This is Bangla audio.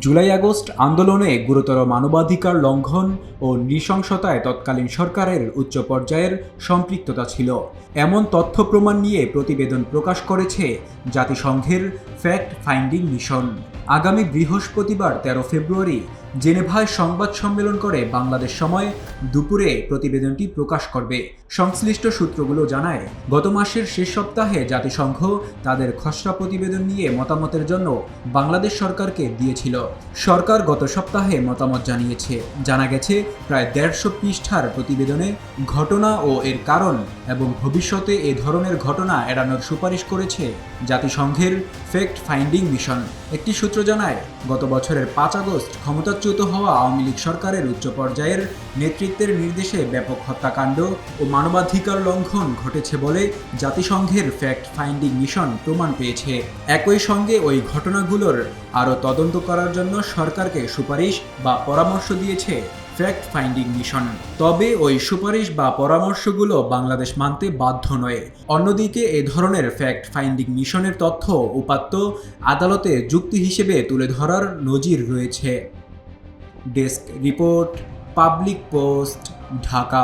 জুলাই আগস্ট আন্দোলনে গুরুতর মানবাধিকার লঙ্ঘন ও নৃশংসতায় তৎকালীন সরকারের উচ্চ পর্যায়ের সম্পৃক্ততা ছিল এমন তথ্য প্রমাণ নিয়ে প্রতিবেদন প্রকাশ করেছে জাতিসংঘের ফ্যাক্ট ফাইন্ডিং মিশন। আগামী বৃহস্পতিবার ১৩ ফেব্রুয়ারি জেনেভায় সংবাদ সম্মেলন করে বাংলাদেশ সময় দুপুরে প্রতিবেদনটি প্রকাশ করবে। সংশ্লিষ্ট সূত্রগুলো জানায়, গত মাসের শেষ সপ্তাহে জাতিসংঘ তাদের খসড়া প্রতিবেদন নিয়ে মতামতের জন্য বাংলাদেশ সরকারকে দিয়েছিল। সরকার গত সপ্তাহে মতামত জানিয়েছে। জানা গেছে, প্রায় ১৫০ পৃষ্ঠার প্রতিবেদনে ঘটনা ও এর কারণ এবং ভবিষ্যতে এ ধরনের ঘটনা এড়ানোর সুপারিশ করেছে জাতিসংঘের ফ্যাক্ট ফাইন্ডিং মিশন। একটি সূত্র জানায়, গত বছরের ৫ আগস্ট ক্ষমতাচ্যুত হওয়া আওয়ামী লীগ সরকারের উচ্চ পর্যায়ের নেতৃত্বের নির্দেশে ব্যাপক হত্যাকাণ্ড ও মানবাধিকার লঙ্ঘন ঘটেছে বলে জাতিসংঘের ফ্যাক্ট ফাইন্ডিং মিশন প্রমাণ পেয়েছে। একই সঙ্গে ওই ঘটনাগুলোর আরও তদন্ত করার জন্য সরকারকে সুপারিশ বা পরামর্শ দিয়েছে ফ্যাক্ট ফাইন্ডিং মিশন। তবে ওই সুপারিশ বা পরামর্শগুলো বাংলাদেশ মানতে বাধ্য নয়। অন্যদিকে এ ধরনের ফ্যাক্ট ফাইন্ডিং মিশনের তথ্য উপাত্ত আদালতে যুক্তি হিসেবে তুলে ধরার নজির রয়েছে। Desk report, public post, Dhaka.